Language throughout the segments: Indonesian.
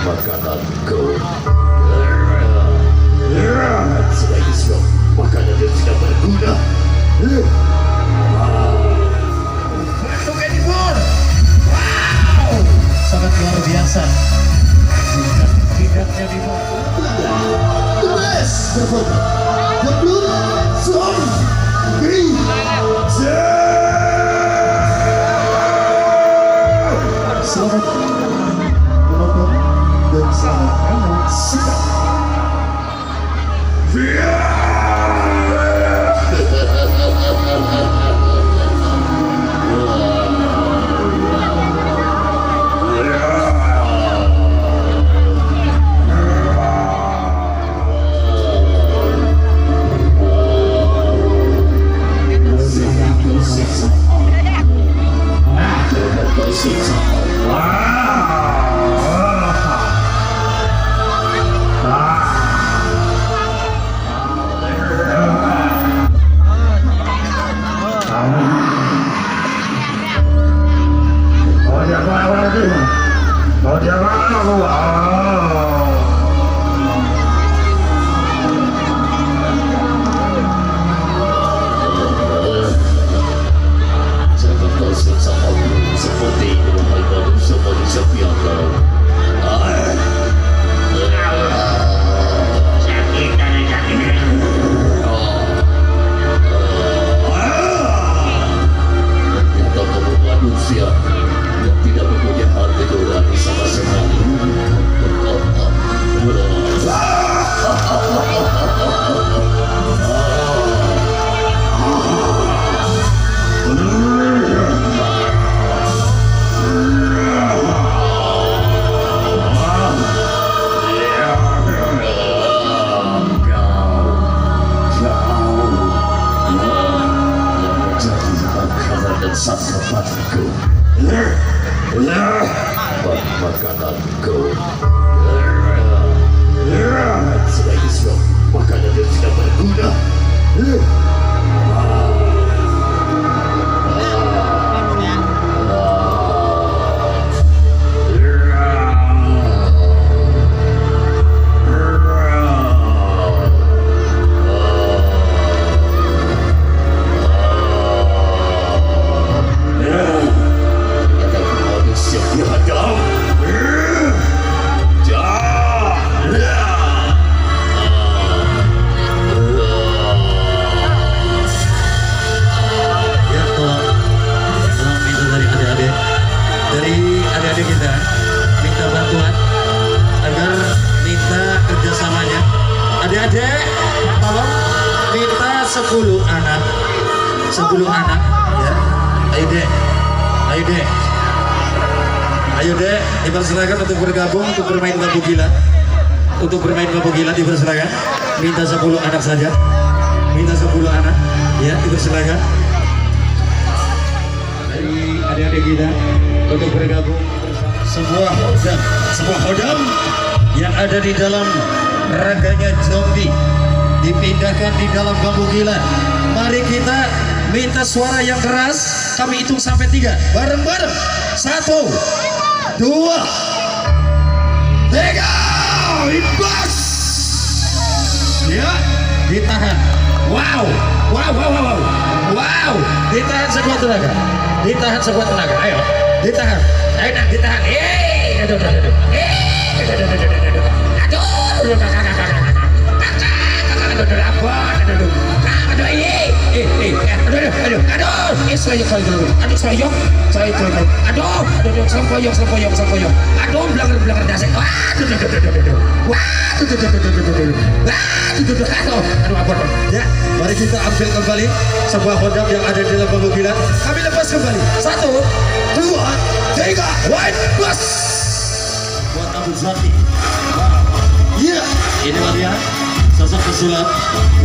makananku. Selain itu, makanan yang tidak berguna. Untuk Edipur. Wow, sangat luar biasa. Tidak jadi the best. The blue song. Green. Selamat menonton dan selamat menyaksikan. Makananku. Selain itu, makanan yang tidak berguna. Adik-adik, tolong minta 10 anak ya. Ayo dek, dipersilakan untuk bergabung untuk bermain bambu gila. Dipersilakan. Minta 10 anak saja. Minta 10 anak ya, dipersilakan. Dari adik-adik kita untuk bergabung sebuah hodam yang ada di dalam raganya zombie dipindahkan di dalam bambu gila. Mari kita minta suara yang keras. Kami hitung sampai 3 bareng-bareng. 1, 2, 3. Ibas ya, ditahan. Wow, ditahan sekuat tenaga. Ayo ditahan. Aduh. Ya, mari kita ambil kembali sebuah hodam yang ada di dalam bambu gila. Kami lepas kembali. 1, 2, 3, wide plus. Buat Abu Zati. Iya, inilah dia sosok pesulap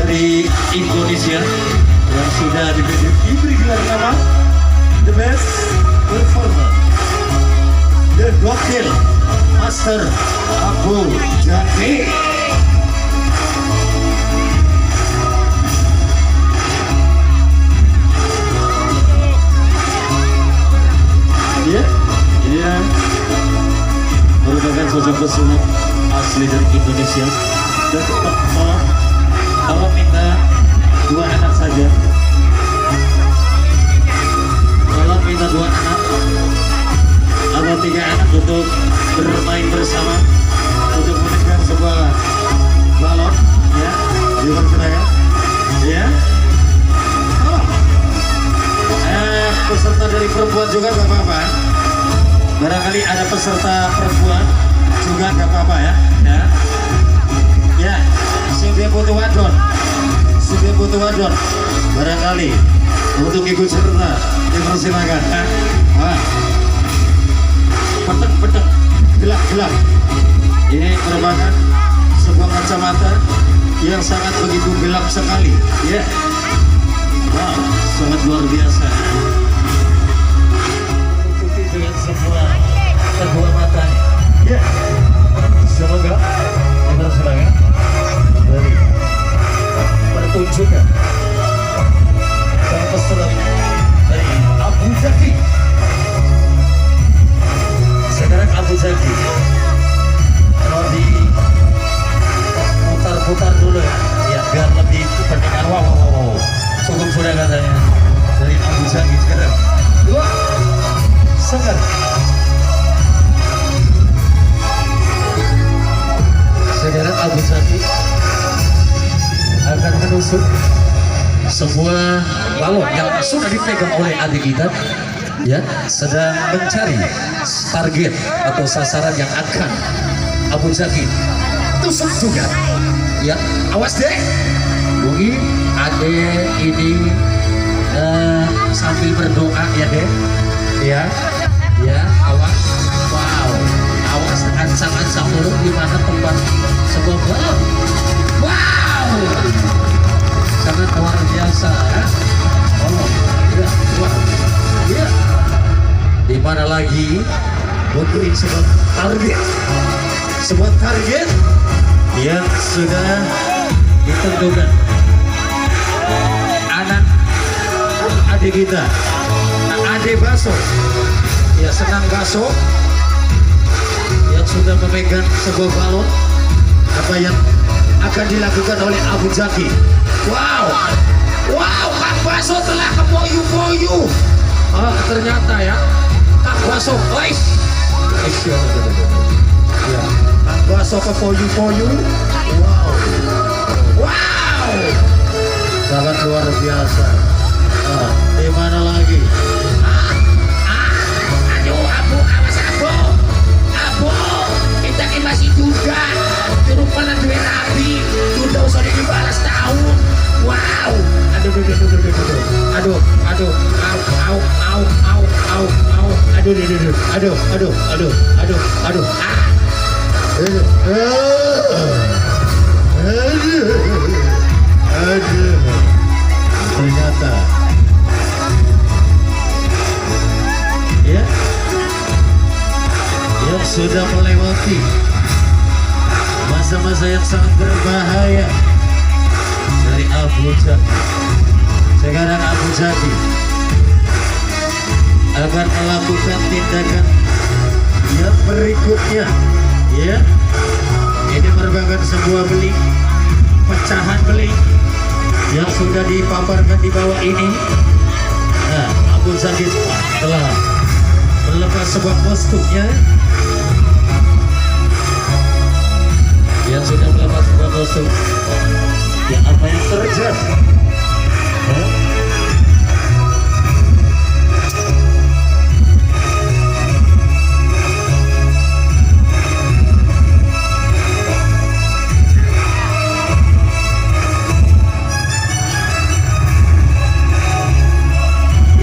dari Indonesia yang sudah diberi gelar nama The Best Performer, The Gokil Master Abu Zati. Ya, merupakan sosok pesulap asli dari Indonesia. Dan kalau minta 2 anak saja, kalau minta 2 anak atau 3 anak untuk bermain bersama, untuk menekan sebuah balon, ya, dipersilakan, ya. Peserta dari perempuan juga gak apa-apa. Barangkali ada peserta perempuan juga gak apa-apa ya. Ya, sudah butuh wadon, barangkali untuk ikut serta dipersilakan. Wah, peteng, gelap. Ini merupakan sebuah kacamata yang sangat begitu gelap sekali. Ya, wow, sangat luar biasa. Tutupi dengan sebuah kedua matanya. Ya, semoga dipersilakan dari pertunjukan sang pesulap dari Abu Zaki. Sekarang Abu Zaki kalau diputar dulu ya biar lebih pendengar. Wow, cukup sudah katanya dari Abu Zaki. Sekarang 2 sekarang Abu Zaki akan menusuk sebuah balon yang sudah dipegang oleh adik kita, ya, sedang mencari target atau sasaran yang akan Abu Zaki tusuk juga. Ya, awas deh, Bungi, adek ini sambil berdoa ya deh, ya, awas, wow, awas ancang-ancang dulu di mana tempat sebuah balon. Wow, sangat luar biasa ya. Oh, ya, wow, ya. Di mana lagi butuhin sebuah target yang sudah ditentukan. Adik kita, adik Baso, ya, senang Baso yang sudah memegang sebuah balon. Apa yang akan dilakukan oleh Abu Zaki? Wow, Kang Baso telah kepoyu-poyu. Ternyata ya, Kang Baso, ya, Kang Baso kepoyu-poyu. Wow, sangat luar biasa. Di mana lagi? Aduh, Abu, awas Abu, kita ini masih juga rupalan duit rabi, udah usah dibalas tahun. Wow, ternyata ya, yang sudah melewati masa-masa yang sangat berbahaya dari Abu Zaki. Sekarang Abu Zaki akan melakukan tindakan yang berikutnya, ya. Ini merupakan sebuah beling, pecahan beling yang sudah dipaparkan di bawah ini. Nah, Abu Zaki telah melepas sebuah kostumnya, yang sudah melepas sebuah kostum. Ya, apa yang terjadi?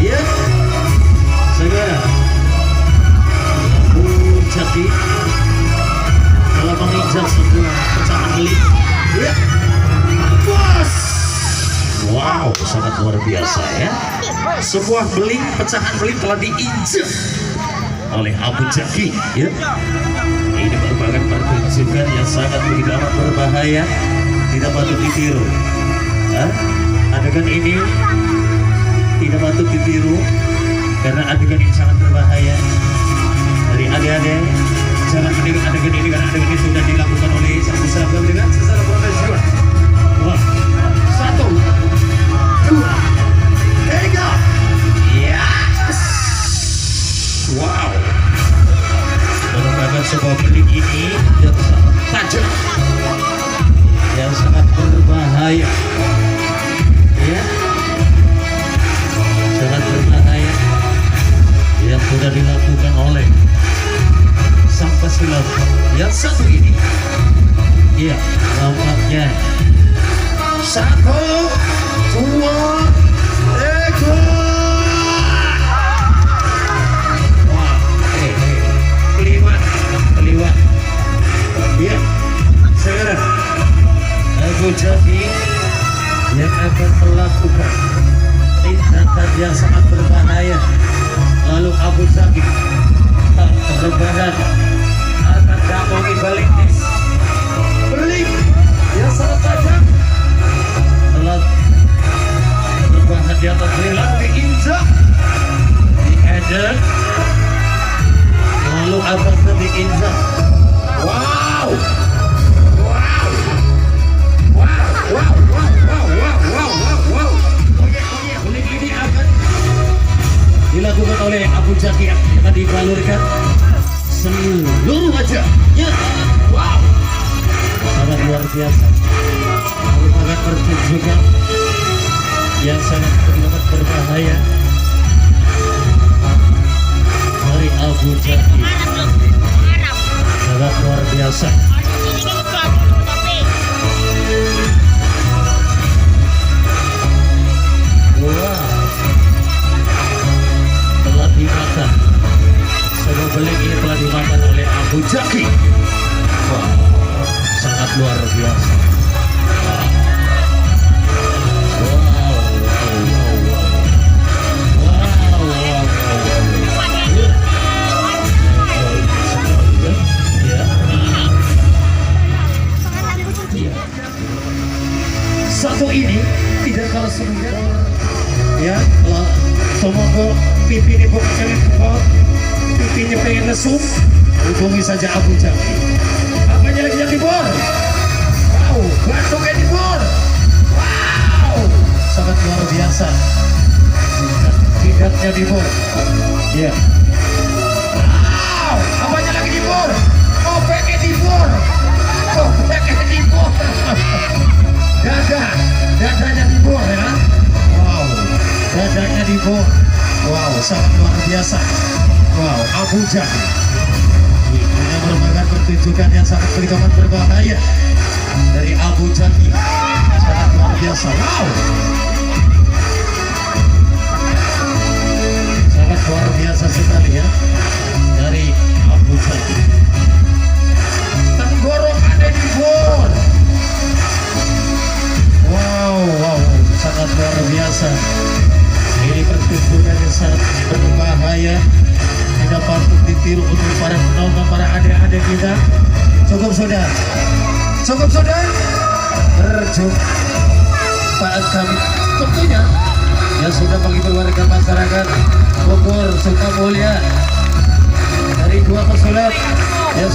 Iya, sekarang Abu Zaki telah menginjak sebuah pecahan beling. Ya, bos. Wow, sangat luar biasa ya. Sebuah beling, pecahan beling telah diinjak oleh Abu Zaki. Ya, ini merupakan pertunjukan yang sangat begitu amat berbahaya, tidak patut ditiru. Adegan ini tidak patut ditiru karena adegan ini sangat berbahaya. Dari adik-adik, jangan meniru adegan Wow, merupakan sebuah belik ini yang sangat tajam, yang sangat berbahaya, ya, sangat berbahaya, yang sudah dilakukan oleh sang pesilat yang satu ini. Ya, nampaknya 1, 2, 3. Wah, keliwat. Ya, sekarang Abu Jaki yang akan melakukan tindakan yang sangat berbahaya. Lalu Abu Jaki berbadan akan dampingi baliknya. Belik yang sangat tajam telah berbahan di atas relang, diinjak, diedek, lalu atasnya diinjak. Wow, belik ini akan dilakukan oleh Abu Jaki yang akan dibalurkan seluruh wajahnya. Wow, sangat luar biasa, merupakan pertunjukan yang sangat berbahaya dari Abu Jaki. Sangat luar biasa. Wow, telah dimakan. Semua belik ini telah dimakan oleh Abu Jaki. Wow, sangat luar biasa. Satu ini tidak kalah serunya. Ya, semoga pipi ini bukan kepal, pipinya pengen lesung, hubungi saja Abu Jaki. Apanya lagi yang dibor? Wow, gantungnya dibor. Wow, sangat luar biasa. Tidaknya dibor. Ya. Wow, apanya lagi dibor? Kopeknya dibor. Kopeknya dibor. Dadanya dibor ya. Wow, dadanya dibor. Wow, sangat luar biasa. Wow, Abu Jaki. Ini merupakan pertunjukan yang sangat berbahaya dari Abu Jaki. Sangat luar biasa. Wow, sangat luar biasa sekali ya dari Abu Jaki. Tenggorokannya dibor. Wow, sangat luar biasa. Ini pertunjukan yang sangat berbahaya, tidak patut ditiru untuk para penonton, para adik-adik kita. Cukup sudah berjumpa kami tentunya yang sudah menghibur warga masyarakat Bogor Sukamulya dari 2 pesulap